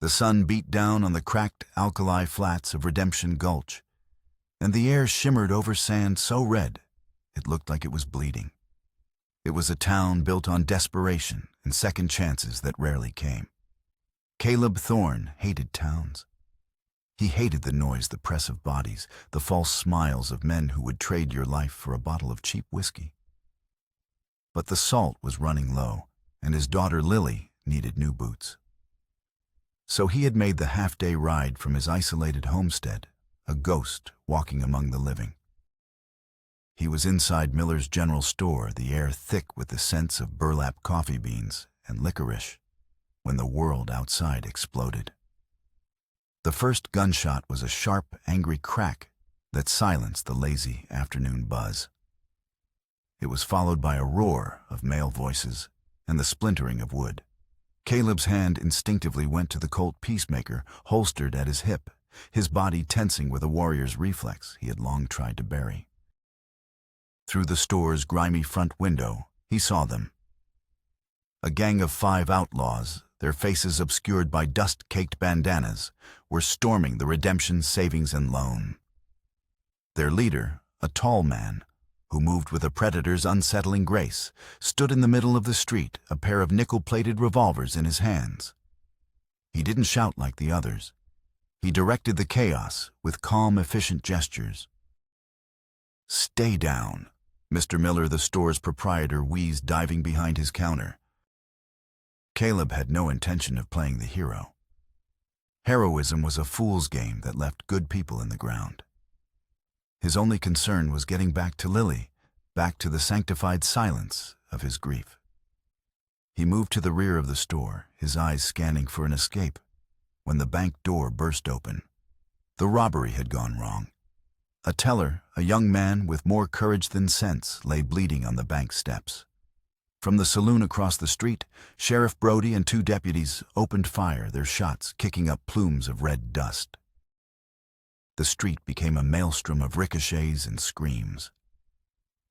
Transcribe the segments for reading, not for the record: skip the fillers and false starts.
The sun beat down on the cracked alkali flats of Redemption Gulch, and the air shimmered over sand so red it looked like it was bleeding. It was a town built on desperation and second chances that rarely came. Caleb Thorne hated towns. He hated the noise, the press of bodies, the false smiles of men who would trade your life for a bottle of cheap whiskey. But the salt was running low, and his daughter Lily needed new boots. So he had made the half-day ride from his isolated homestead, a ghost walking among the living. He was inside Miller's general store, the air thick with the scents of burlap coffee beans and licorice, when the world outside exploded. The first gunshot was a sharp, angry crack that silenced the lazy afternoon buzz. It was followed by a roar of male voices and the splintering of wood. Caleb's hand instinctively went to the Colt Peacemaker, holstered at his hip, his body tensing with a warrior's reflex he had long tried to bury. Through the store's grimy front window, he saw them. A gang of 5 outlaws, their faces obscured by dust-caked bandanas, were storming the Redemption Savings and Loan. Their leader, a tall man, who moved with a predator's unsettling grace, stood in the middle of the street, a pair of nickel-plated revolvers in his hands. He didn't shout like the others. He directed the chaos with calm, efficient gestures. "Stay down," Mr. Miller, the store's proprietor, wheezed, diving behind his counter. Caleb had no intention of playing the hero. Heroism was a fool's game that left good people in the ground. His only concern was getting back to Lily, back to the sanctified silence of his grief. He moved to the rear of the store, his eyes scanning for an escape, when the bank door burst open. The robbery had gone wrong. A teller, a young man with more courage than sense, lay bleeding on the bank steps. From the saloon across the street, Sheriff Brody and 2 deputies opened fire, their shots kicking up plumes of red dust. The street became a maelstrom of ricochets and screams.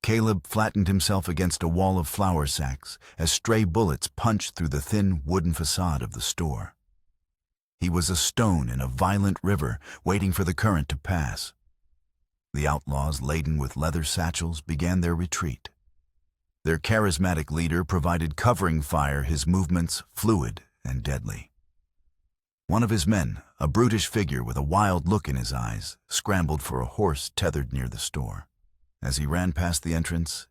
Caleb flattened himself against a wall of flour sacks as stray bullets punched through the thin wooden facade of the store. He was a stone in a violent river, waiting for the current to pass. The outlaws, laden with leather satchels, began their retreat. Their charismatic leader provided covering fire, his movements fluid and deadly. One of his men, a brutish figure with a wild look in his eyes, scrambled for a horse tethered near the store. As he ran past the entrance,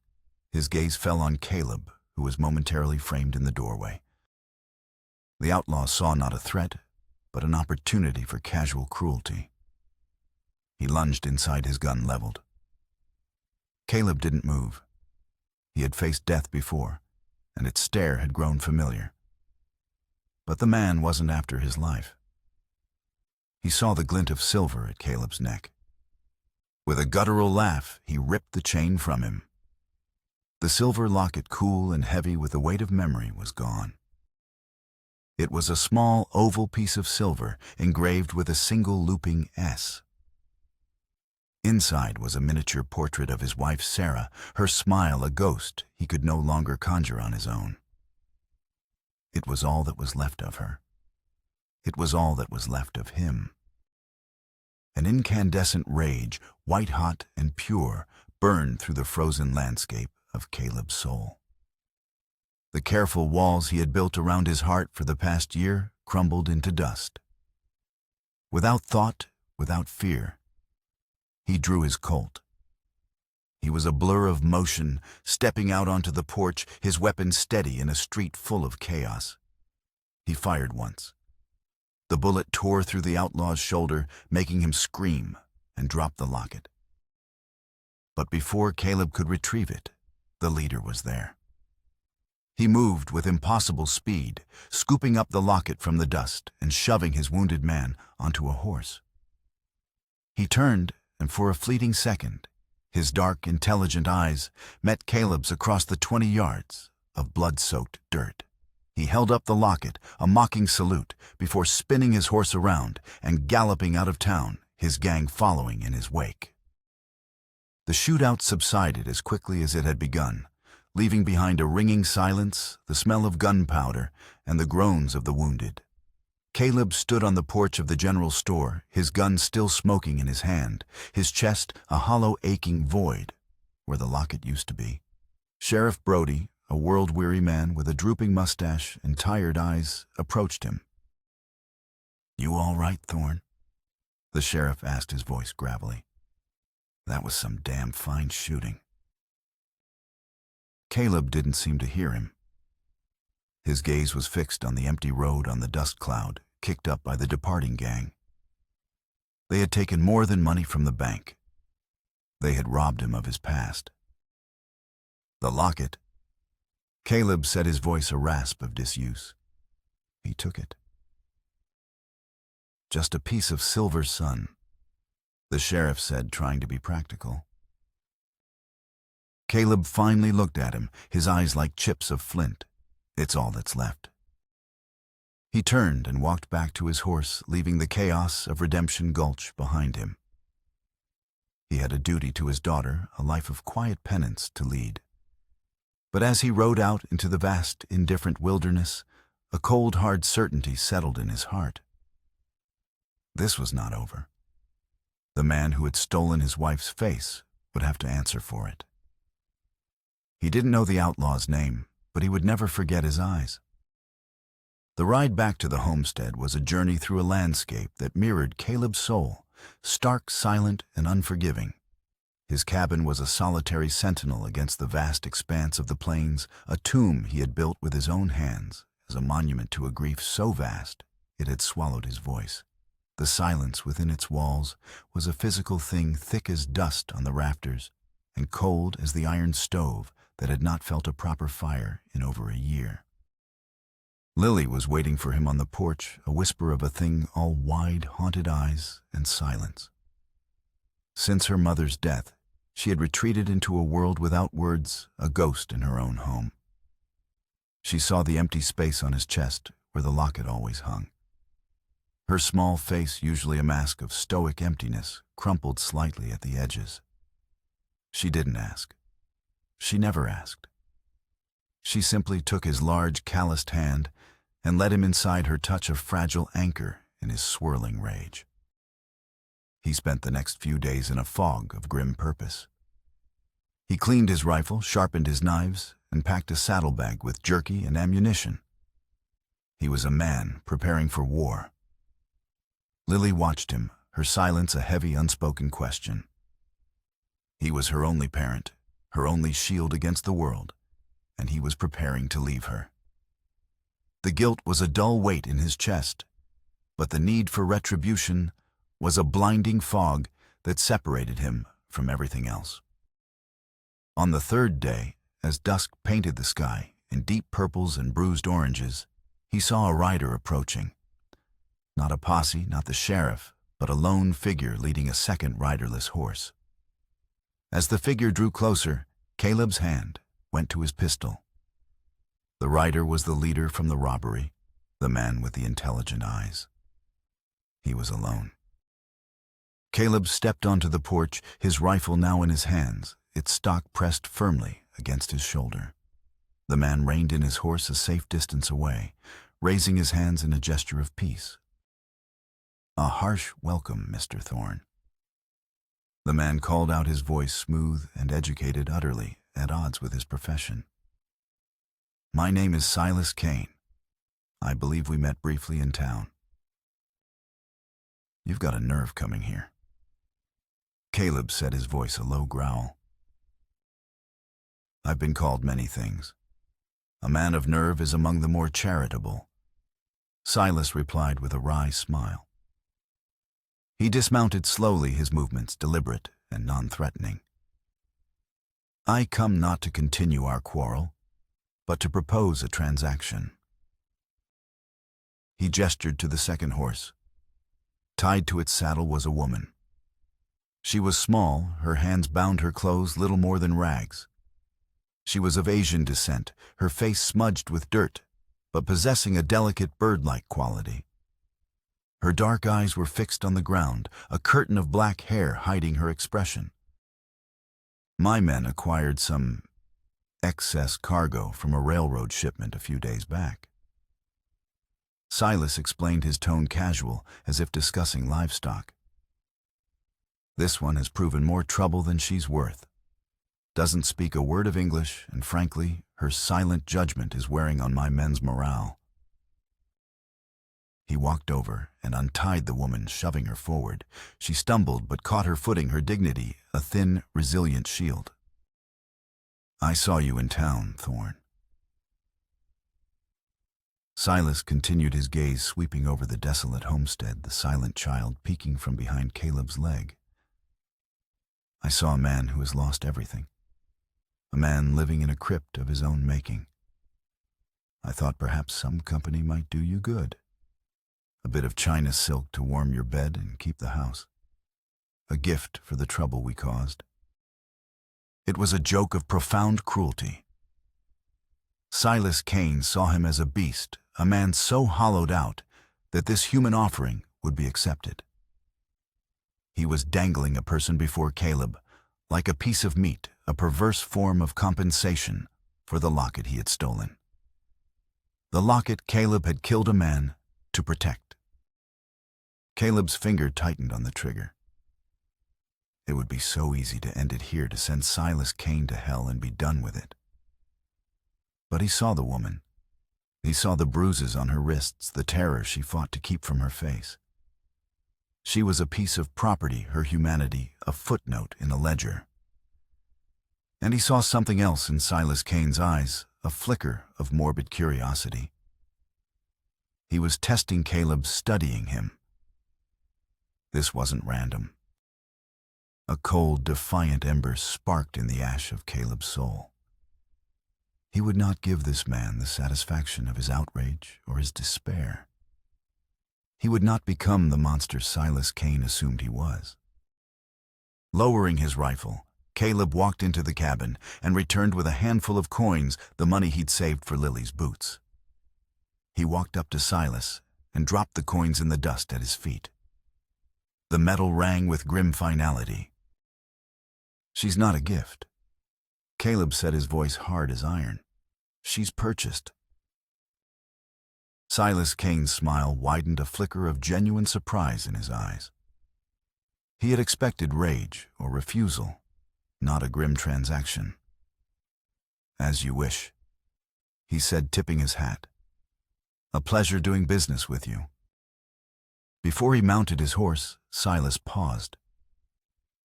his gaze fell on Caleb, who was momentarily framed in the doorway. The outlaw saw not a threat, but an opportunity for casual cruelty. He lunged inside, his gun leveled. Caleb didn't move. He had faced death before, and its stare had grown familiar. But the man wasn't after his life. He saw the glint of silver at Caleb's neck. With a guttural laugh, he ripped the chain from him. The silver locket, cool and heavy with the weight of memory, was gone. It was a small oval piece of silver engraved with a single looping S. Inside was a miniature portrait of his wife Sarah, her smile a ghost he could no longer conjure on his own. It was all that was left of her. It was all that was left of him. An incandescent rage, white-hot and pure, burned through the frozen landscape of Caleb's soul. The careful walls he had built around his heart for the past year crumbled into dust. Without thought, without fear, he drew his Colt. He was a blur of motion, stepping out onto the porch, his weapon steady in a street full of chaos. He fired once. The bullet tore through the outlaw's shoulder, making him scream and drop the locket. But before Caleb could retrieve it, the leader was there. He moved with impossible speed, scooping up the locket from the dust and shoving his wounded man onto a horse. He turned, and for a fleeting second, his dark, intelligent eyes met Caleb's across the 20 yards of blood-soaked dirt. He held up the locket, a mocking salute, before spinning his horse around and galloping out of town, his gang following in his wake. The shootout subsided as quickly as it had begun, leaving behind a ringing silence, the smell of gunpowder, and the groans of the wounded. Caleb stood on the porch of the general store, his gun still smoking in his hand, his chest a hollow, aching void where the locket used to be. Sheriff Brody, a world-weary man with a drooping mustache and tired eyes, approached him. "You all right, Thorne?" The sheriff asked, his voice gravelly. "That was some damn fine shooting." Caleb didn't seem to hear him. His gaze was fixed on the empty road on the dust cloud, kicked up by the departing gang. They had taken more than money from the bank. They had robbed him of his past. The locket. Caleb set his voice a rasp of disuse. He took it. "Just a piece of silver sun," the sheriff said, trying to be practical. Caleb finally looked at him, his eyes like chips of flint. "It's all that's left." He turned and walked back to his horse, leaving the chaos of Redemption Gulch behind him. He had a duty to his daughter, a life of quiet penance to lead. But as he rode out into the vast, indifferent wilderness, a cold, hard certainty settled in his heart. This was not over. The man who had stolen his wife's face would have to answer for it. He didn't know the outlaw's name, but he would never forget his eyes. The ride back to the homestead was a journey through a landscape that mirrored Caleb's soul, stark, silent, and unforgiving. His cabin was a solitary sentinel against the vast expanse of the plains, a tomb he had built with his own hands, as a monument to a grief so vast it had swallowed his voice. The silence within its walls was a physical thing, thick as dust on the rafters, and cold as the iron stove that had not felt a proper fire in over a year. Lily was waiting for him on the porch, a whisper of a thing all wide, haunted eyes and silence. Since her mother's death, she had retreated into a world without words, a ghost in her own home. She saw the empty space on his chest where the locket always hung. Her small face, usually a mask of stoic emptiness, crumpled slightly at the edges. She didn't ask. She never asked. She simply took his large, calloused hand and led him inside her touch of fragile anchor in his swirling rage. He spent the next few days in a fog of grim purpose. He cleaned his rifle, sharpened his knives, and packed a saddlebag with jerky and ammunition. He was a man preparing for war. Lily watched him, her silence a heavy, unspoken question. He was her only parent, her only shield against the world, and he was preparing to leave her. The guilt was a dull weight in his chest, but the need for retribution was a blinding fog that separated him from everything else. On the third day, as dusk painted the sky in deep purples and bruised oranges, he saw a rider approaching. Not a posse, not the sheriff, but a lone figure leading a second riderless horse. As the figure drew closer, Caleb's hand went to his pistol. The rider was the leader from the robbery, the man with the intelligent eyes. He was alone. Caleb stepped onto the porch, his rifle now in his hands, its stock pressed firmly against his shoulder. The man reined in his horse a safe distance away, raising his hands in a gesture of peace. "A harsh welcome, Mr. Thorne." The man called out, his voice smooth and educated, utterly at odds with his profession. "My name is Silas Kane. I believe we met briefly in town." "You've got a nerve coming here." Caleb said, his voice a low growl. "I've been called many things. A man of nerve is among the more charitable," Silas replied with a wry smile. He dismounted slowly, his movements deliberate and non-threatening. "I come not to continue our quarrel, but to propose a transaction." He gestured to the second horse. Tied to its saddle was a woman. She was small, her hands bound her clothes little more than rags. She was of Asian descent, her face smudged with dirt, but possessing a delicate bird-like quality. Her dark eyes were fixed on the ground, a curtain of black hair hiding her expression. "My men acquired some excess cargo from a railroad shipment a few days back." Silas explained, his tone casual, as if discussing livestock. This one has proven more trouble than she's worth. Doesn't speak a word of English, and frankly, her silent judgment is wearing on my men's morale. He walked over and untied the woman, shoving her forward. She stumbled but caught her footing, her dignity a thin, resilient shield. I saw you in town, Thorn. Silas continued, his gaze sweeping over the desolate homestead, the silent child peeking from behind Caleb's leg. I saw a man who has lost everything. A man living in a crypt of his own making. I thought perhaps some company might do you good. A bit of China silk to warm your bed and keep the house. A gift for the trouble we caused. It was a joke of profound cruelty. Silas Kane saw him as a beast, a man so hollowed out that this human offering would be accepted. He was dangling a person before Caleb, like a piece of meat, a perverse form of compensation for the locket he had stolen. The locket Caleb had killed a man to protect. Caleb's finger tightened on the trigger. It would be so easy to end it here, to send Silas Kane to hell and be done with it. But he saw the woman. He saw the bruises on her wrists, the terror she fought to keep from her face. She was a piece of property, her humanity, a footnote in a ledger. And he saw something else in Silas Kane's eyes, a flicker of morbid curiosity. He was testing Caleb, studying him. This wasn't random. A cold, defiant ember sparked in the ash of Caleb's soul. He would not give this man the satisfaction of his outrage or his despair. He would not become the monster Silas Kane assumed he was. Lowering his rifle, Caleb walked into the cabin and returned with a handful of coins, the money he'd saved for Lily's boots. He walked up to Silas and dropped the coins in the dust at his feet. The metal rang with grim finality. She's not a gift. Caleb said, his voice hard as iron. She's purchased. Silas Kane's smile widened, a flicker of genuine surprise in his eyes. He had expected rage or refusal, not a grim transaction. As you wish, he said, tipping his hat. A pleasure doing business with you. Before he mounted his horse, Silas paused.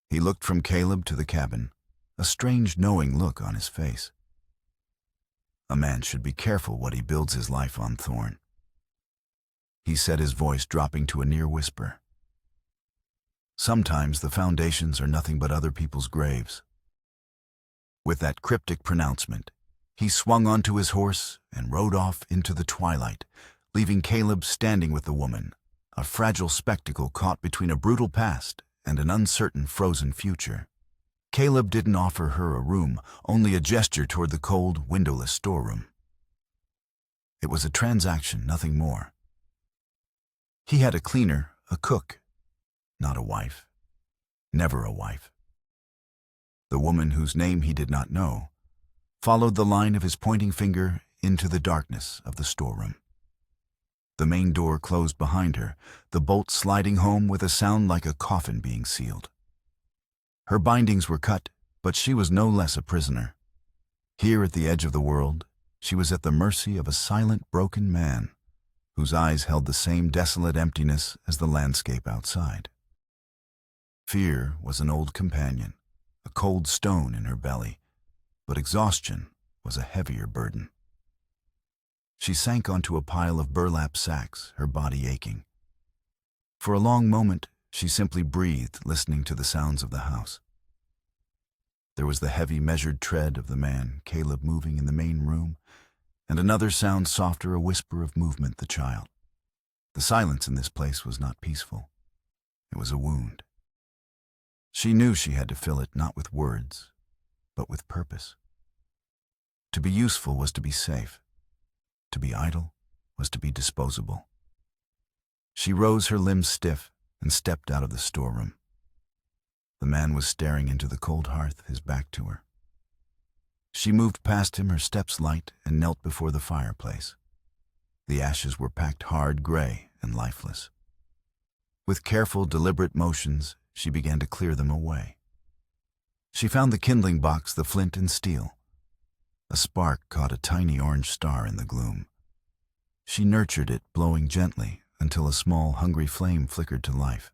He looked from Caleb to the cabin, a strange knowing look on his face. A man should be careful what he builds his life on, Thorn. He said, his voice dropping to a near whisper. Sometimes the foundations are nothing but other people's graves. With that cryptic pronouncement, he swung onto his horse and rode off into the twilight, leaving Caleb standing with the woman, a fragile spectacle caught between a brutal past and an uncertain frozen future. Caleb didn't offer her a room, only a gesture toward the cold, windowless storeroom. It was a transaction, nothing more. He had a cleaner, a cook, not a wife. Never a wife. The woman, whose name he did not know, followed the line of his pointing finger into the darkness of the storeroom. The main door closed behind her, the bolt sliding home with a sound like a coffin being sealed. Her bindings were cut, but she was no less a prisoner. Here at the edge of the world, she was at the mercy of a silent, broken man, whose eyes held the same desolate emptiness as the landscape outside. Fear was an old companion, a cold stone in her belly, but exhaustion was a heavier burden. She sank onto a pile of burlap sacks, her body aching. For a long moment, she simply breathed, listening to the sounds of the house. There was the heavy, measured tread of the man, Caleb, moving in the main room, and another sound softer, a whisper of movement, the child. The silence in this place was not peaceful. It was a wound. She knew she had to fill it not with words, but with purpose. To be useful was to be safe. To be idle was to be disposable. She rose, her limbs stiff, and stepped out of the storeroom. The man was staring into the cold hearth, his back to her. She moved past him, her steps light, and knelt before the fireplace. The ashes were packed hard, gray, and lifeless. With careful, deliberate motions, she began to clear them away. She found the kindling box, the flint and steel. A spark caught a tiny orange star in the gloom. She nurtured it, blowing gently, until a small, hungry flame flickered to life.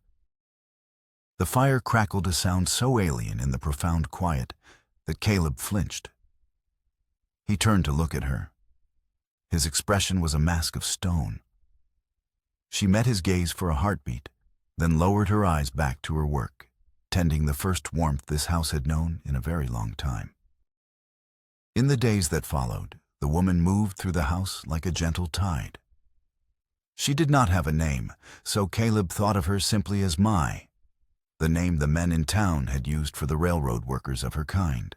The fire crackled a sound so alien in the profound quiet that Caleb flinched. He turned to look at her. His expression was a mask of stone. She met his gaze for a heartbeat, then lowered her eyes back to her work, tending the first warmth this house had known in a very long time. In the days that followed, the woman moved through the house like a gentle tide. She did not have a name, so Caleb thought of her simply as Mai, the name the men in town had used for the railroad workers of her kind.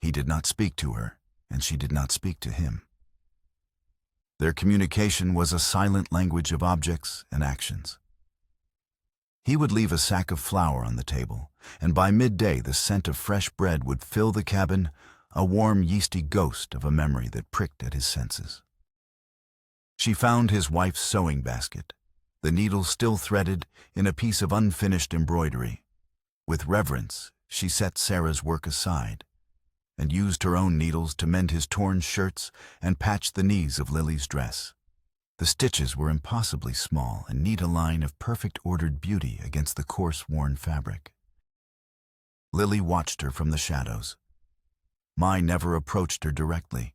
He did not speak to her, and she did not speak to him. Their communication was a silent language of objects and actions. He would leave a sack of flour on the table, and by midday the scent of fresh bread would fill the cabin, a warm, yeasty ghost of a memory that pricked at his senses. She found his wife's sewing basket, the needle still threaded in a piece of unfinished embroidery. With reverence, she set Sarah's work aside and used her own needles to mend his torn shirts and patch the knees of Lily's dress. The stitches were impossibly small and neat, a line of perfect ordered beauty against the coarse, worn fabric. Lily watched her from the shadows. Mai never approached her directly.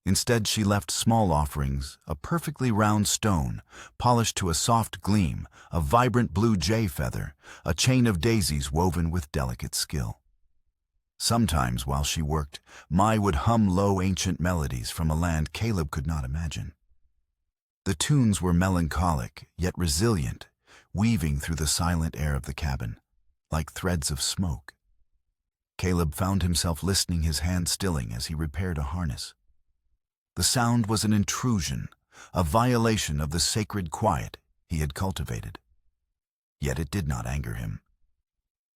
Instead, she left small offerings, a perfectly round stone, polished to a soft gleam, a vibrant blue jay feather, a chain of daisies woven with delicate skill. Sometimes, while she worked, Mai would hum low, ancient melodies from a land Caleb could not imagine. The tunes were melancholic, yet resilient, weaving through the silent air of the cabin, like threads of smoke. Caleb found himself listening, his hand stilling as he repaired a harness. The sound was an intrusion, a violation of the sacred quiet he had cultivated. Yet it did not anger him.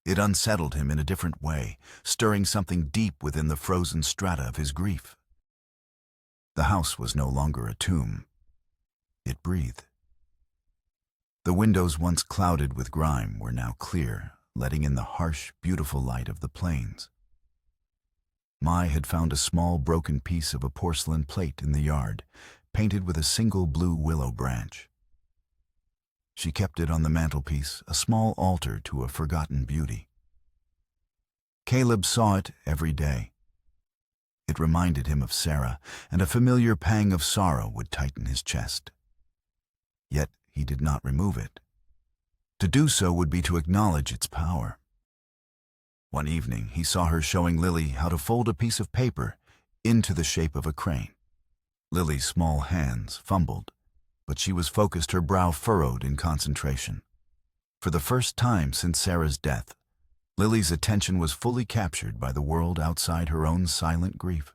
It unsettled him in a different way, stirring something deep within the frozen strata of his grief. The house was no longer a tomb. It breathed. The windows, once clouded with grime, were now clear, letting in the harsh, beautiful light of the plains. Mai had found a small, broken piece of a porcelain plate in the yard, painted with a single blue willow branch. She kept it on the mantelpiece, a small altar to a forgotten beauty. Caleb saw it every day. It reminded him of Sarah, and a familiar pang of sorrow would tighten his chest. Yet he did not remove it. To do so would be to acknowledge its power. One evening, he saw her showing Lily how to fold a piece of paper into the shape of a crane. Lily's small hands fumbled, but she was focused, her brow furrowed in concentration. For the first time since Sarah's death, Lily's attention was fully captured by the world outside her own silent grief.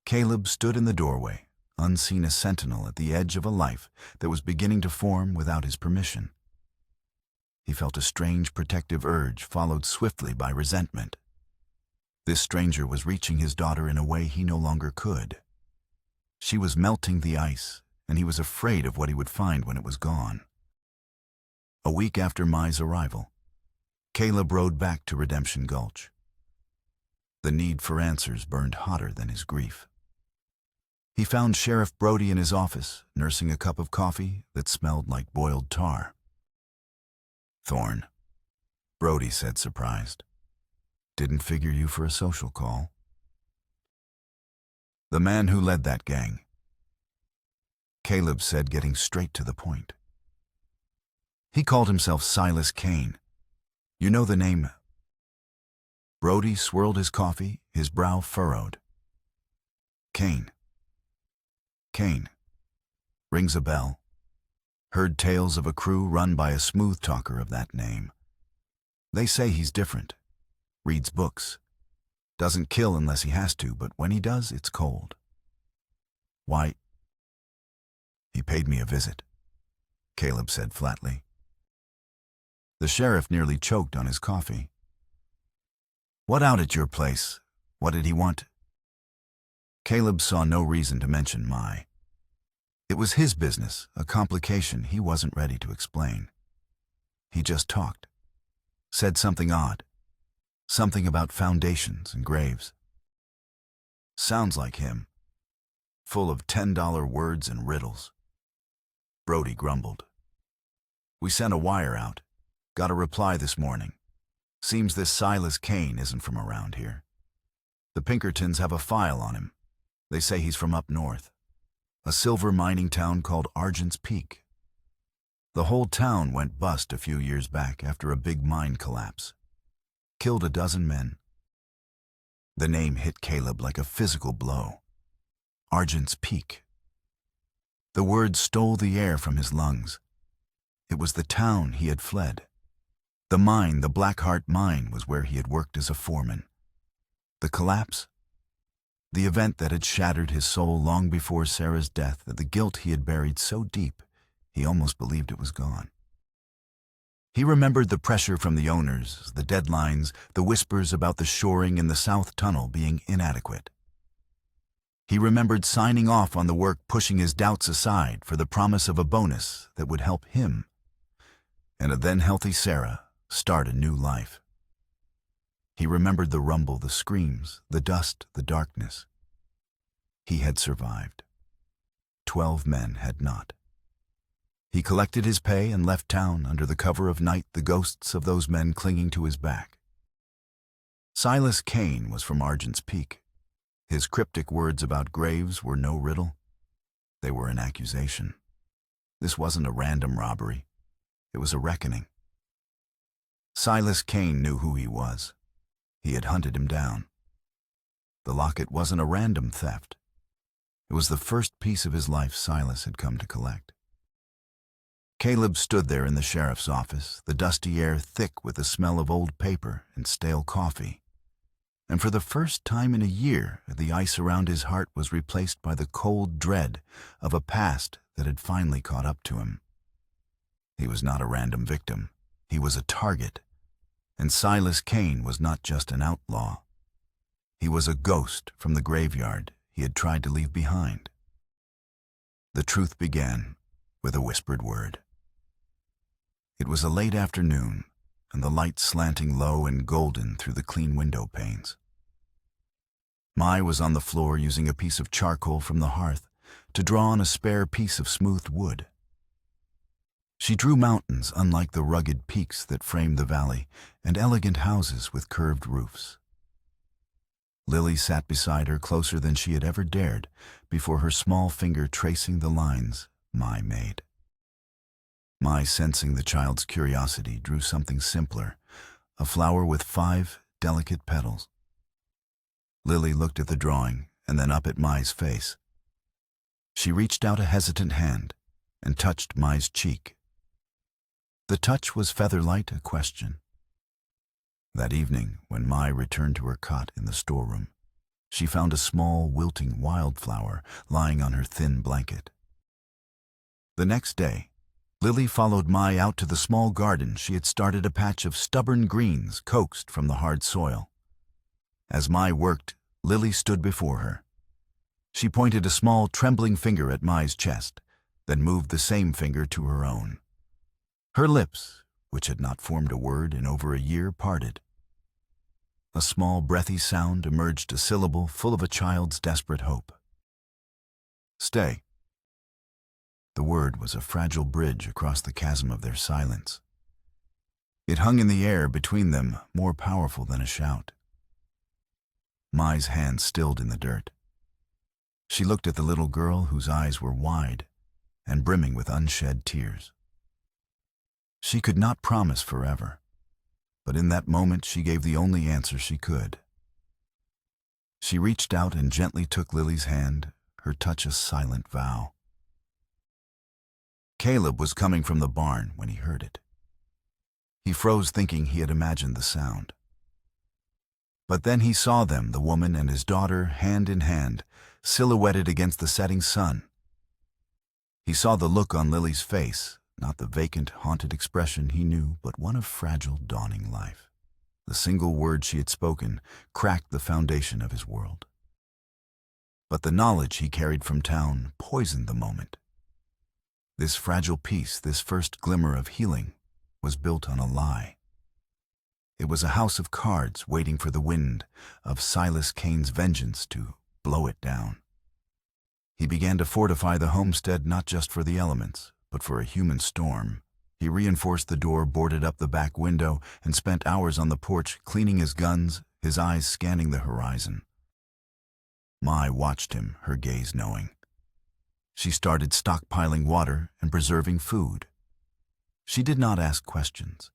Caleb stood in the doorway, unseen, a sentinel at the edge of a life that was beginning to form without his permission. He felt a strange protective urge, followed swiftly by resentment. This stranger was reaching his daughter in a way he no longer could. She was melting the ice, and he was afraid of what he would find when it was gone. A week after Mai's arrival, Caleb rode back to Redemption Gulch. The need for answers burned hotter than his grief. He found Sheriff Brody in his office, nursing a cup of coffee that smelled like boiled tar. "Thorne," Brody said, surprised. "Didn't figure you for a social call." "The man who led that gang," Caleb said, getting straight to the point. "He called himself Silas Kane. You know the name?" Brody swirled his coffee, his brow furrowed. "Kane. Kane. Rings a bell. Heard tales of a crew run by a smooth talker of that name. They say he's different. Reads books. Doesn't kill unless he has to, but when he does, it's cold. Why?" "He paid me a visit," Caleb said flatly. The sheriff nearly choked on his coffee. "What out at your place? What did he want?" Caleb saw no reason to mention Mai. It was his business, a complication he wasn't ready to explain. He just talked, said something odd, something about foundations and graves. Sounds like him, full of $10 words and riddles. Brody grumbled. We sent a wire out. Got a reply this morning. Seems this Silas Kane isn't from around here. The Pinkertons have a file on him. They say he's from up north, a silver mining town called Argent's Peak. The whole town went bust a few years back after a big mine collapse. Killed a dozen men. The name hit Caleb like a physical blow. Argent's Peak. The words stole the air from his lungs. It was the town he had fled. The mine, the Blackheart mine, was where he had worked as a foreman. The collapse? The event that had shattered his soul long before Sarah's death, the guilt he had buried so deep, he almost believed it was gone. He remembered the pressure from the owners, the deadlines, the whispers about the shoring in the south tunnel being inadequate. He remembered signing off on the work, pushing his doubts aside for the promise of a bonus that would help him and a then-healthy Sarah start a new life. He remembered the rumble, the screams, the dust, the darkness. He had survived. 12 men had not. He collected his pay and left town under the cover of night, the ghosts of those men clinging to his back. Silas Kane was from Argent's Peak. His cryptic words about graves were no riddle. They were an accusation. This wasn't a random robbery. It was a reckoning. Silas Kane knew who he was. He had hunted him down. The locket wasn't a random theft. It was the first piece of his life Silas had come to collect. Caleb stood there in the sheriff's office, the dusty air thick with the smell of old paper and stale coffee. And for the first time in a year, the ice around his heart was replaced by the cold dread of a past that had finally caught up to him. He was not a random victim. He was a target. And Silas Kane was not just an outlaw. He was a ghost from the graveyard he had tried to leave behind. The truth began with a whispered word. It was a late afternoon, and the light slanting low and golden through the clean window panes. Mai was on the floor using a piece of charcoal from the hearth to draw on a spare piece of smoothed wood. She drew mountains unlike the rugged peaks that framed the valley, and elegant houses with curved roofs. Lily sat beside her closer than she had ever dared, before her small finger tracing the lines Mai made. Mai, sensing the child's curiosity, drew something simpler, a flower with 5 delicate petals. Lily looked at the drawing and then up at Mai's face. She reached out a hesitant hand and touched Mai's cheek. The touch was feather-light, a question. That evening, when Mai returned to her cot in the storeroom, she found a small, wilting wildflower lying on her thin blanket. The next day, Lily followed Mai out to the small garden she had started, a patch of stubborn greens coaxed from the hard soil. As Mai worked, Lily stood before her. She pointed a small, trembling finger at Mai's chest, then moved the same finger to her own. Her lips, which had not formed a word in over a year, parted. A small, breathy sound emerged, a syllable full of a child's desperate hope. Stay. The word was a fragile bridge across the chasm of their silence. It hung in the air between them, more powerful than a shout. Mai's hand stilled in the dirt. She looked at the little girl whose eyes were wide and brimming with unshed tears. She could not promise forever, but in that moment she gave the only answer she could. She reached out and gently took Lily's hand, her touch a silent vow. Caleb was coming from the barn when he heard it. He froze, thinking he had imagined the sound. But then he saw them, the woman and his daughter, hand in hand, silhouetted against the setting sun. He saw the look on Lily's face, not the vacant, haunted expression he knew, but one of fragile, dawning life. The single word she had spoken cracked the foundation of his world. But the knowledge he carried from town poisoned the moment. This fragile peace, this first glimmer of healing, was built on a lie. It was a house of cards waiting for the wind of Silas Cain's vengeance to blow it down. He began to fortify the homestead not just for the elements, but for a human storm. He reinforced the door, boarded up the back window, and spent hours on the porch cleaning his guns, his eyes scanning the horizon. Mai watched him, her gaze knowing. She started stockpiling water and preserving food. She did not ask questions.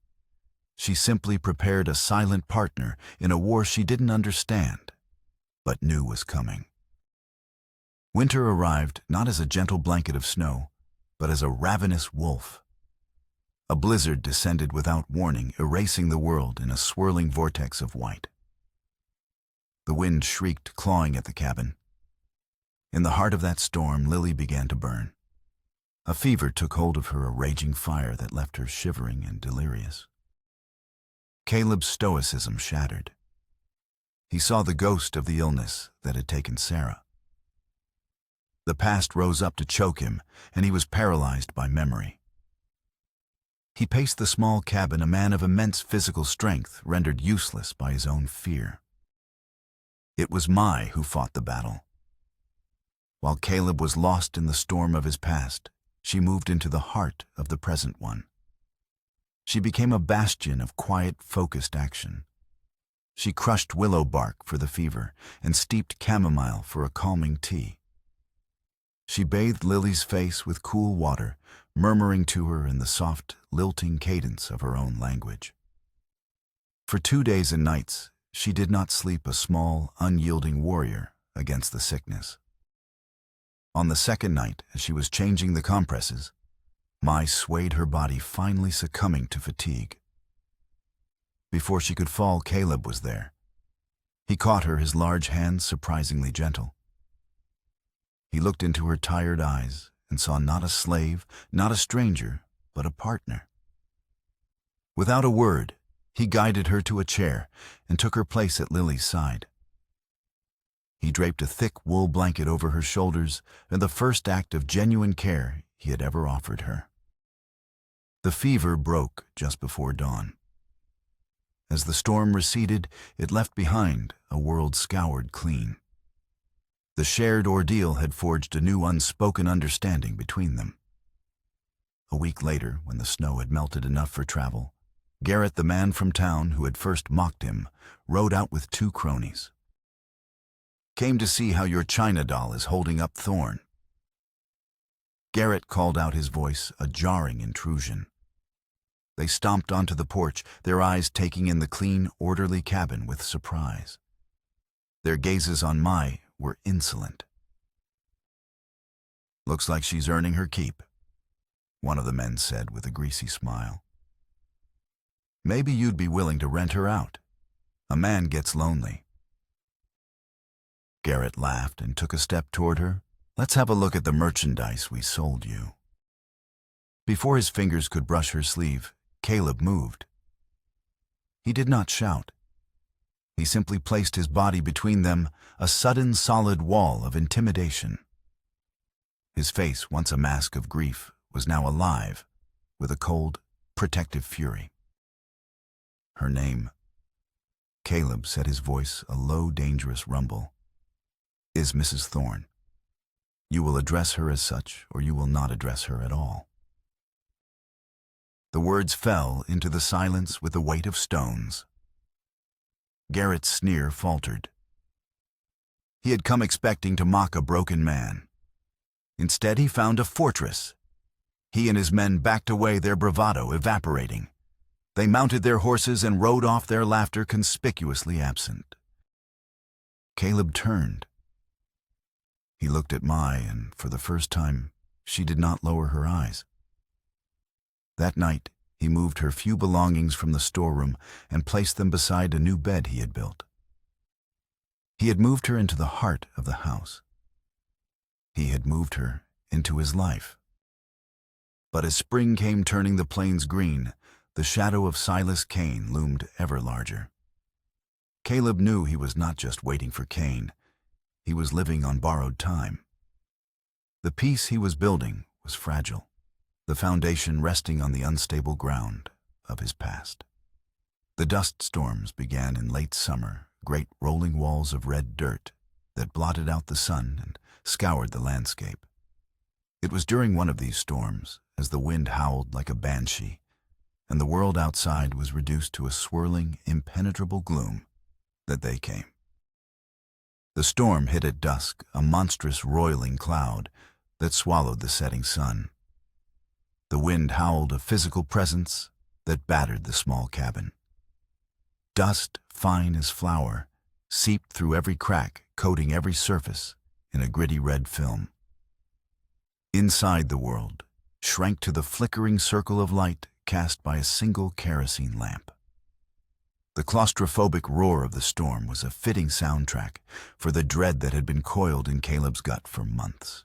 She simply prepared a silent partner in a war she didn't understand, but knew was coming. Winter arrived not as a gentle blanket of snow, but as a ravenous wolf. A blizzard descended without warning, erasing the world in a swirling vortex of white. The wind shrieked, clawing at the cabin. In the heart of that storm, Lily began to burn. A fever took hold of her, a raging fire that left her shivering and delirious. Caleb's stoicism shattered. He saw the ghost of the illness that had taken Sarah. The past rose up to choke him, and he was paralyzed by memory. He paced the small cabin, a man of immense physical strength, rendered useless by his own fear. It was Mai who fought the battle. While Caleb was lost in the storm of his past, she moved into the heart of the present one. She became a bastion of quiet, focused action. She crushed willow bark for the fever and steeped chamomile for a calming tea. She bathed Lily's face with cool water, murmuring to her in the soft, lilting cadence of her own language. For 2 days and nights, she did not sleep, a small, unyielding warrior against the sickness. On the second night, as she was changing the compresses, Mai swayed her body, finally succumbing to fatigue. Before she could fall, Caleb was there. He caught her, his large hands surprisingly gentle. He looked into her tired eyes and saw not a slave, not a stranger, but a partner. Without a word, he guided her to a chair and took her place at Lily's side. He draped a thick wool blanket over her shoulders, and the first act of genuine care he had ever offered her. The fever broke just before dawn. As the storm receded, it left behind a world scoured clean. The shared ordeal had forged a new unspoken understanding between them. A week later, when the snow had melted enough for travel, Garrett, the man from town who had first mocked him, rode out with 2 cronies. "Came to see how your China doll is holding up Thorn." Garrett called out, his voice a jarring intrusion. They stomped onto the porch, their eyes taking in the clean, orderly cabin with surprise. Their gazes on Mai were insolent. "Looks like she's earning her keep," one of the men said with a greasy smile. "Maybe you'd be willing to rent her out. A man gets lonely." Garrett laughed and took a step toward her. "Let's have a look at the merchandise we sold you." Before his fingers could brush her sleeve, Caleb moved. He did not shout. He simply placed his body between them, a sudden solid wall of intimidation. His face, once a mask of grief, was now alive, with a cold, protective fury. "Her name," Caleb said, his voice a low, dangerous rumble, "is Mrs. Thorne. You will address her as such, or you will not address her at all." The words fell into the silence with the weight of stones. Garrett's sneer faltered. He had come expecting to mock a broken man. Instead, he found a fortress. He and his men backed away, their bravado evaporating. They mounted their horses and rode off, their laughter conspicuously absent. Caleb turned. He looked at Mai, and for the first time, she did not lower her eyes. That night, he moved her few belongings from the storeroom and placed them beside a new bed he had built. He had moved her into the heart of the house. He had moved her into his life. But as spring came turning the plains green, the shadow of Silas Cain loomed ever larger. Caleb knew he was not just waiting for Cain. He was living on borrowed time. The peace he was building was fragile. the foundation resting on the unstable ground of his past. The dust storms began in late summer, great rolling walls of red dirt that blotted out the sun and scoured the landscape. It was during one of these storms, as the wind howled like a banshee, and the world outside was reduced to a swirling, impenetrable gloom, that they came. The storm hit at dusk, a monstrous roiling cloud that swallowed the setting sun. The wind howled a physical presence that battered the small cabin. Dust, fine as flour, seeped through every crack, coating every surface in a gritty red film. Inside the world shrank to the flickering circle of light cast by a single kerosene lamp. The claustrophobic roar of the storm was a fitting soundtrack for the dread that had been coiled in Caleb's gut for months.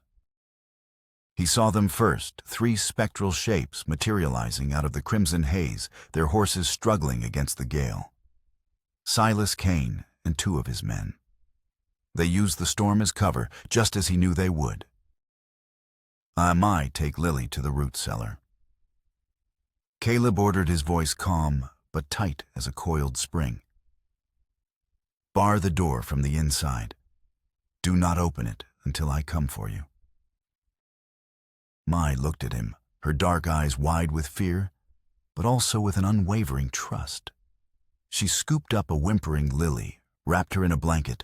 He saw them first, three spectral shapes materializing out of the crimson haze, their horses struggling against the gale. Silas Kane and two of his men. They used the storm as cover, just as he knew they would. I might take Lily to the root cellar. Caleb ordered, his voice calm but tight as a coiled spring. Bar the door from the inside. Do not open it until I come for you. Mai looked at him, her dark eyes wide with fear, but also with an unwavering trust. She scooped up a whimpering Lily, wrapped her in a blanket,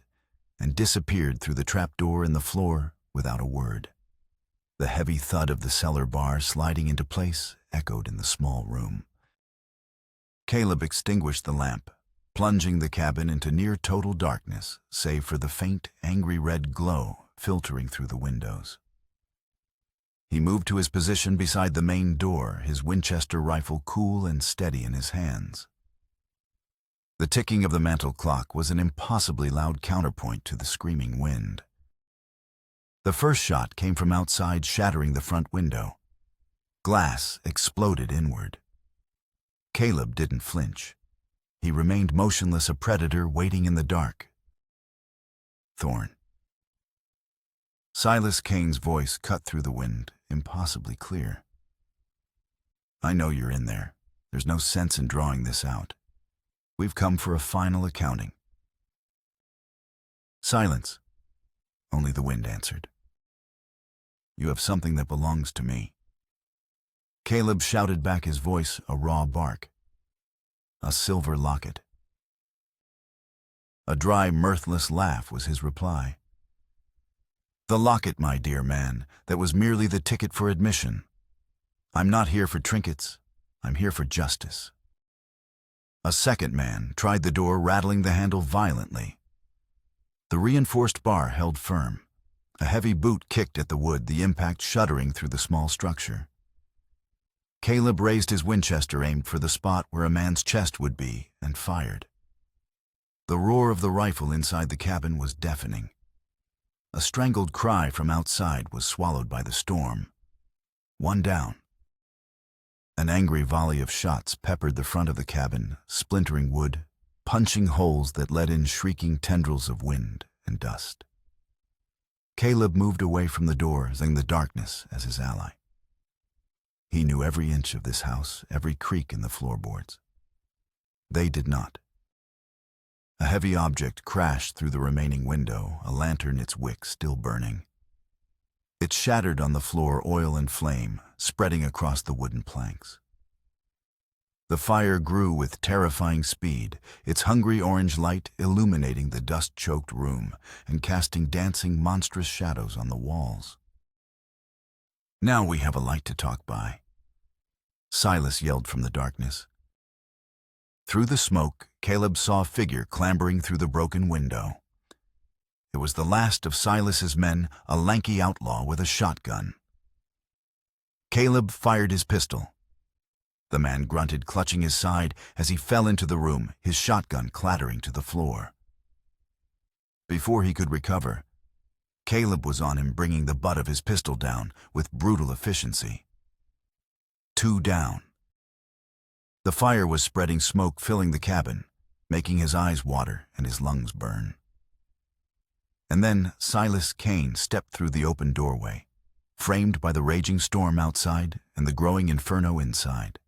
and disappeared through the trapdoor in the floor without a word. The heavy thud of the cellar bar sliding into place echoed in the small room. Caleb extinguished the lamp, plunging the cabin into near total darkness, save for the faint, angry red glow filtering through the windows. He moved to his position beside the main door, his Winchester rifle cool and steady in his hands. The ticking of the mantel clock was an impossibly loud counterpoint to the screaming wind. The first shot came from outside, shattering the front window. Glass exploded inward. Caleb didn't flinch. He remained motionless, a predator waiting in the dark. Thorn. Silas Kane's voice cut through the wind, impossibly clear. I know you're in there. There's no sense in drawing this out. We've come for a final accounting. Silence. Only the wind answered. You have something that belongs to me. Caleb shouted back, his voice a raw bark. A silver locket. A dry, mirthless laugh was his reply. The locket, my dear man, that was merely the ticket for admission. I'm not here for trinkets. I'm here for justice. A second man tried the door, rattling the handle violently. The reinforced bar held firm. A heavy boot kicked at the wood, the impact shuddering through the small structure. Caleb raised his Winchester, aimed for the spot where a man's chest would be, and fired. The roar of the rifle inside the cabin was deafening. A strangled cry from outside was swallowed by the storm. One down. An angry volley of shots peppered the front of the cabin, splintering wood, punching holes that let in shrieking tendrils of wind and dust. Caleb moved away from the door, seeing the darkness as his ally. He knew every inch of this house, every creak in the floorboards. They did not. A heavy object crashed through the remaining window, a lantern, its wick still burning. It shattered on the floor, oil and flame, spreading across the wooden planks. The fire grew with terrifying speed, its hungry orange light illuminating the dust-choked room and casting dancing, monstrous shadows on the walls. Now we have a light to talk by. Silas yelled from the darkness. Through the smoke, Caleb saw a figure clambering through the broken window. It was the last of Silas's men, a lanky outlaw with a shotgun. Caleb fired his pistol. The man grunted, clutching his side as he fell into the room, his shotgun clattering to the floor. Before he could recover, Caleb was on him, bringing the butt of his pistol down with brutal efficiency. 2 down. The fire was spreading smoke, filling the cabin, making his eyes water and his lungs burn. And then Silas Kane stepped through the open doorway, framed by the raging storm outside and the growing inferno inside.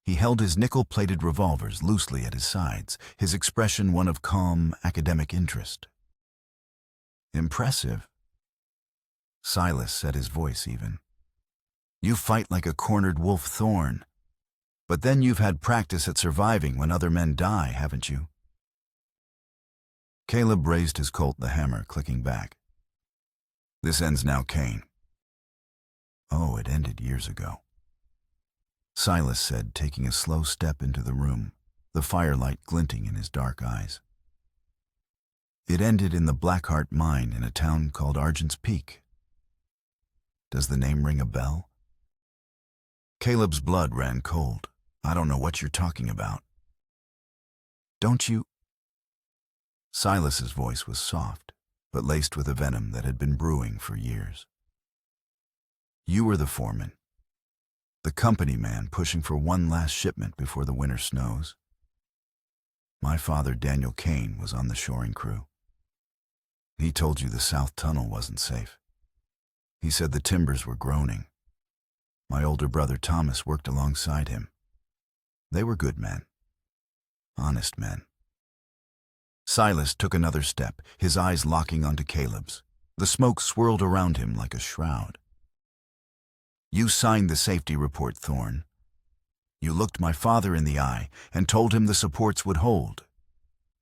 He held his nickel-plated revolvers loosely at his sides, his expression one of calm, academic interest. "Impressive," Silas said, his voice even. "You fight like a cornered wolf, Thorn. But then you've had practice at surviving when other men die, haven't you?" Caleb raised his Colt, the hammer clicking back. "This ends now, Cain." "Oh, it ended years ago," Silas said, taking a slow step into the room, the firelight glinting in his dark eyes. "It ended in the Blackheart mine in a town called Argent's Peak. Does the name ring a bell?" Caleb's blood ran cold. "I don't know what you're talking about." "Don't you?" Silas's voice was soft, but laced with a venom that had been brewing for years. "You were the foreman, the company man pushing for one last shipment before the winter snows. My father, Daniel Cain, was on the shoring crew. He told you the South Tunnel wasn't safe. He said the timbers were groaning. My older brother Thomas worked alongside him. They were good men. Honest men." Silas took another step, his eyes locking onto Caleb's. The smoke swirled around him like a shroud. "You signed the safety report, Thorn. You looked my father in the eye and told him the supports would hold.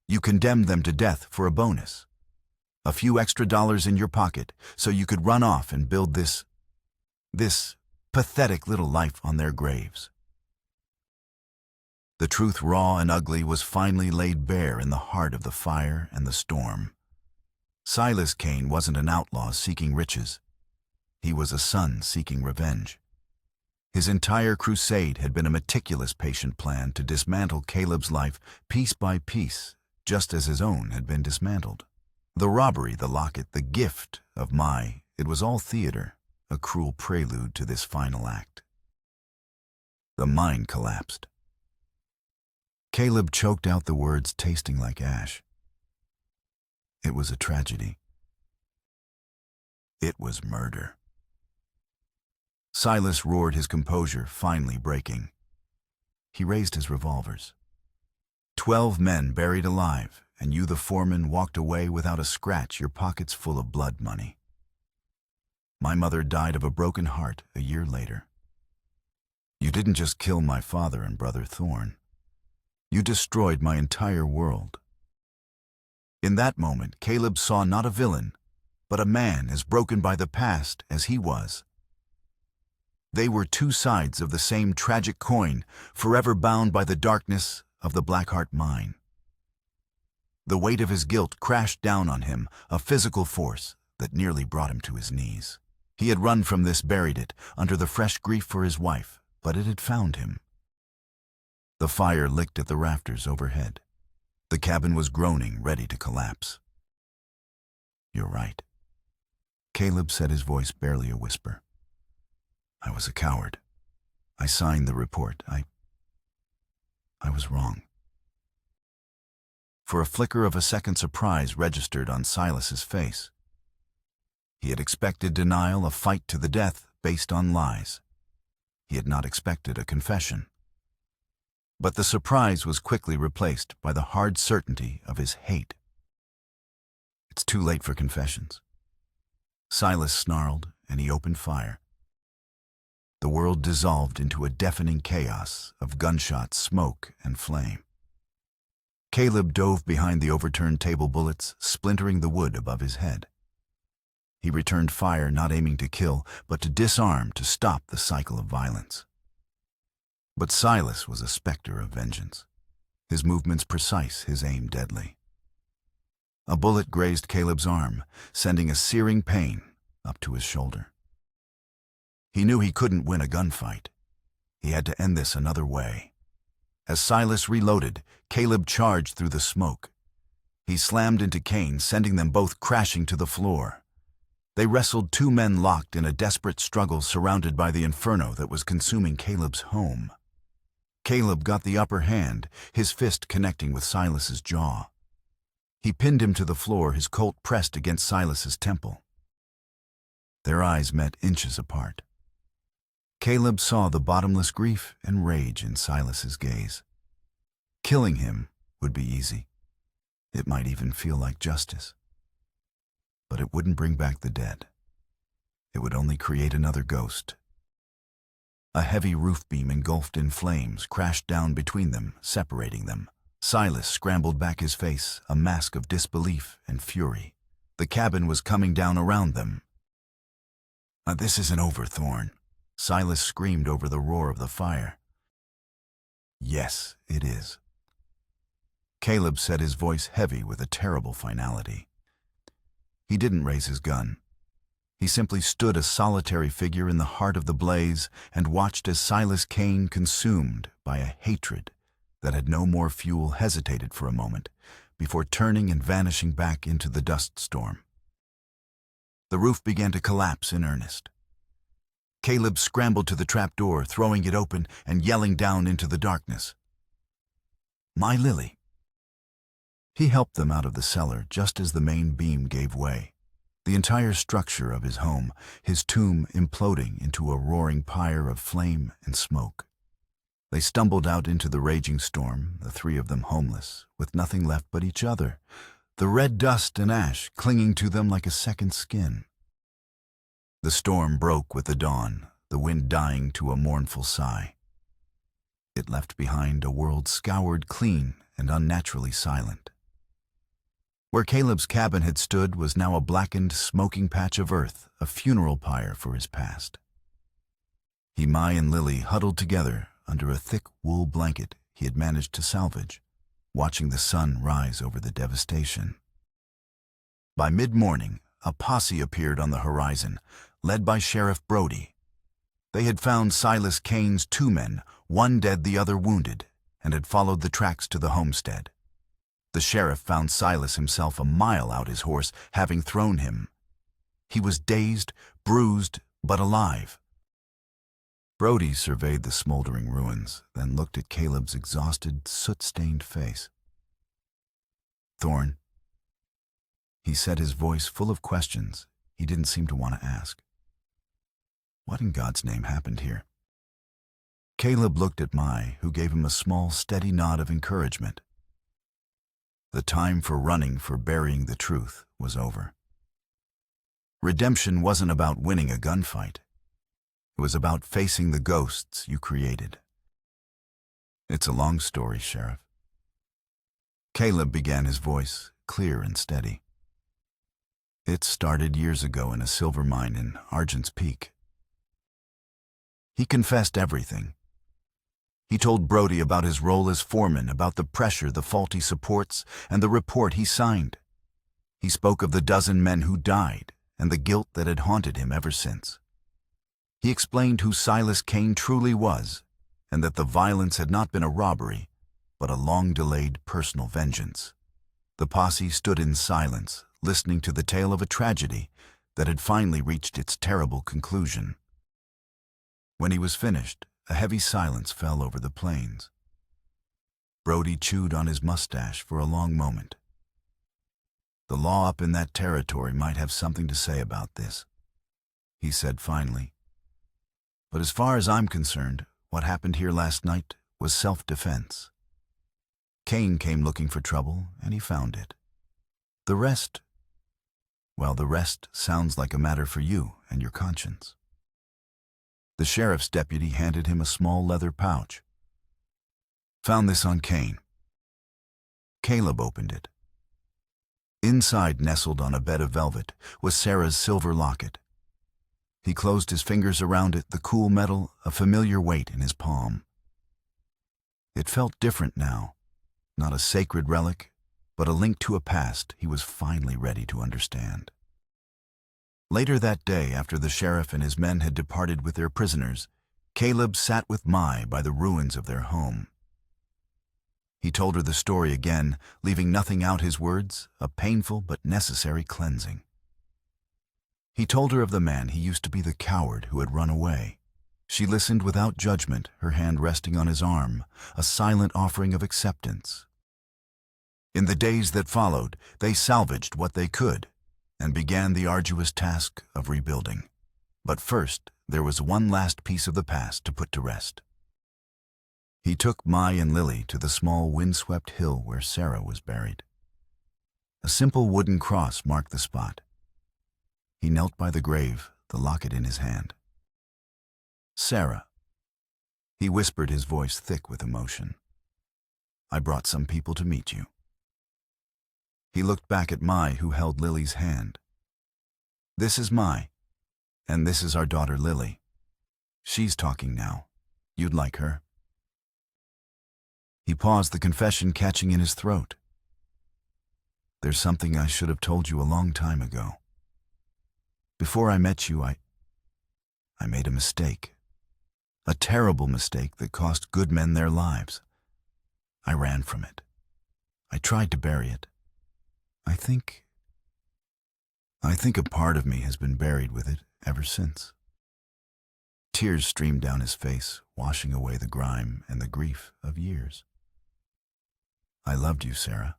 You condemned them to death for a bonus. A few extra dollars in your pocket so you could run off and build this pathetic little life on their graves." The truth, raw and ugly, was finally laid bare in the heart of the fire and the storm. Silas Cain wasn't an outlaw seeking riches. He was a son seeking revenge. His entire crusade had been a meticulous, patient plan to dismantle Caleb's life piece by piece, just as his own had been dismantled. The robbery, the locket, the gift of it was all theater, a cruel prelude to this final act. The mine collapsed. Caleb choked out the words, tasting like ash. It was a tragedy. It was murder. Silas roared, his composure finally breaking. He raised his revolvers. 12 men buried alive, and you, the foreman, walked away without a scratch, your pockets full of blood money. My mother died of a broken heart a year later. You didn't just kill my father and brother Thorn. You destroyed my entire world. In that moment, Caleb saw not a villain, but a man as broken by the past as he was. They were two sides of the same tragic coin, forever bound by the darkness of the Blackheart mine. The weight of his guilt crashed down on him, a physical force that nearly brought him to his knees. He had run from this, buried it, under the fresh grief for his wife, but it had found him. The fire licked at the rafters overhead. The cabin was groaning, ready to collapse. "You're right," Caleb said, his voice barely a whisper. "I was a coward. I signed the report. I was wrong." For a flicker of a second, surprise registered on Silas's face. He had expected denial, a fight to the death based on lies. He had not expected a confession. But the surprise was quickly replaced by the hard certainty of his hate. "It's too late for confessions." Silas snarled, and he opened fire. The world dissolved into a deafening chaos of gunshots, smoke, and flame. Caleb dove behind the overturned table, bullets splintering the wood above his head. He returned fire, not aiming to kill, but to disarm, to stop the cycle of violence. But Silas was a specter of vengeance, his movements precise, his aim deadly. A bullet grazed Caleb's arm, sending a searing pain up to his shoulder. He knew he couldn't win a gunfight. He had to end this another way. As Silas reloaded, Caleb charged through the smoke. He slammed into Cain, sending them both crashing to the floor. They wrestled, two men locked in a desperate struggle, surrounded by the inferno that was consuming Caleb's home. Caleb got the upper hand, his fist connecting with Silas's jaw. He pinned him to the floor, his Colt pressed against Silas's temple. Their eyes met inches apart. Caleb saw the bottomless grief and rage in Silas's gaze. Killing him would be easy. It might even feel like justice. But it wouldn't bring back the dead. It would only create another ghost. A heavy roof beam engulfed in flames crashed down between them, separating them. Silas scrambled back his face, a mask of disbelief and fury. The cabin was coming down around them. This isn't over, Thorn," Silas screamed over the roar of the fire. "Yes, it is." Caleb said, his voice heavy with a terrible finality. He didn't raise his gun. He simply stood a solitary figure in the heart of the blaze and watched as Silas Kane, consumed by a hatred that had no more fuel, hesitated for a moment before turning and vanishing back into the dust storm. The roof began to collapse in earnest. Caleb scrambled to the trapdoor, throwing it open and yelling down into the darkness, "My Lily!" He helped them out of the cellar just as the main beam gave way. The entire structure of his home, his tomb, imploding into a roaring pyre of flame and smoke. They stumbled out into the raging storm, the three of them homeless, with nothing left but each other, the red dust and ash clinging to them like a second skin. The storm broke with the dawn, the wind dying to a mournful sigh. It left behind a world scoured clean and unnaturally silent. Where Caleb's cabin had stood was now a blackened, smoking patch of earth, a funeral pyre for his past. Mai and Lily huddled together under a thick wool blanket he had managed to salvage, watching the sun rise over the devastation. By mid-morning, a posse appeared on the horizon, led by Sheriff Brody. They had found Silas Kane's two men, one dead, the other wounded, and had followed the tracks to the homestead. The sheriff found Silas himself a mile out his horse, having thrown him. He was dazed, bruised, but alive. Brody surveyed the smoldering ruins, then looked at Caleb's exhausted, soot-stained face. "Thorn," he said, his voice full of questions he didn't seem to want to ask. "What in God's name happened here?" Caleb looked at Mai, who gave him a small, steady nod of encouragement. The time for running, for burying the truth, was over. Redemption wasn't about winning a gunfight. It was about facing the ghosts you created. "It's a long story, Sheriff." Caleb began, his voice clear and steady. "It started years ago in a silver mine in Argent's Peak." He confessed everything. He told Brody about his role as foreman, about the pressure, the faulty supports, and the report he signed. He spoke of the dozen men who died and the guilt that had haunted him ever since. He explained who Silas Kane truly was, and that the violence had not been a robbery, but a long-delayed personal vengeance. The posse stood in silence, listening to the tale of a tragedy that had finally reached its terrible conclusion. When he was finished, a heavy silence fell over the plains. Brody chewed on his mustache for a long moment. "The law up in that territory might have something to say about this," he said finally. "But as far as I'm concerned, what happened here last night was self-defense. Kane came looking for trouble, and he found it. The rest, well, the rest sounds like a matter for you and your conscience." The sheriff's deputy handed him a small leather pouch. "Found this on Kane." Caleb opened it. Inside, nestled on a bed of velvet, was Sarah's silver locket. He closed his fingers around it, the cool metal a familiar weight in his palm. It felt different now, not a sacred relic, but a link to a past he was finally ready to understand. Later that day, after the sheriff and his men had departed with their prisoners, Caleb sat with Mai by the ruins of their home. He told her the story again, leaving nothing out, his words, a painful but necessary cleansing. He told her of the man he used to be, the coward who had run away. She listened without judgment, her hand resting on his arm, a silent offering of acceptance. In the days that followed, they salvaged what they could and began the arduous task of rebuilding. But first, there was one last piece of the past to put to rest. He took Mai and Lily to the small windswept hill where Sarah was buried. A simple wooden cross marked the spot. He knelt by the grave, the locket in his hand. "Sarah," he whispered, his voice thick with emotion, "I brought some people to meet you." He looked back at Mai, who held Lily's hand. "This is Mai, and this is our daughter Lily. She's talking now. You'd like her?" He paused, the confession catching in his throat. "There's something I should have told you a long time ago. Before I met you, I made a mistake. A terrible mistake that cost good men their lives. I ran from it. I tried to bury it. I think a part of me has been buried with it ever since." Tears streamed down his face, washing away the grime and the grief of years. "I loved you, Sarah.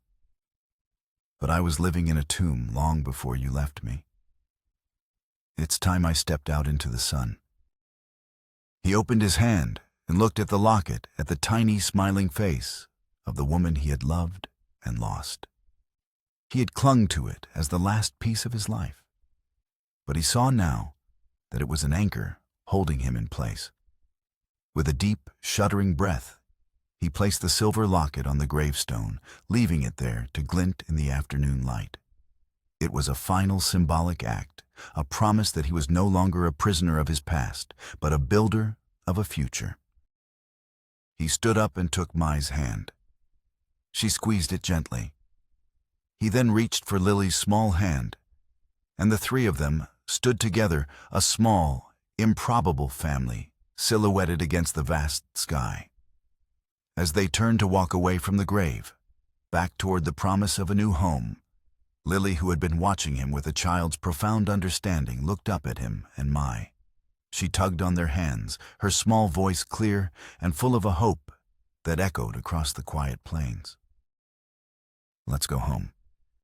But I was living in a tomb long before you left me. It's time I stepped out into the sun." He opened his hand and looked at the locket, at the tiny, smiling face of the woman he had loved and lost. He had clung to it as the last piece of his life, but he saw now that it was an anchor holding him in place. With a deep, shuddering breath, he placed the silver locket on the gravestone, leaving it there to glint in the afternoon light. It was a final symbolic act, a promise that he was no longer a prisoner of his past, but a builder of a future. He stood up and took Mai's hand. She squeezed it gently. He then reached for Lily's small hand, and the three of them stood together, a small, improbable family, silhouetted against the vast sky. As they turned to walk away from the grave, back toward the promise of a new home, Lily, who had been watching him with a child's profound understanding, looked up at him and Mai. She tugged on their hands, her small voice clear and full of a hope that echoed across the quiet plains. "Let's go home."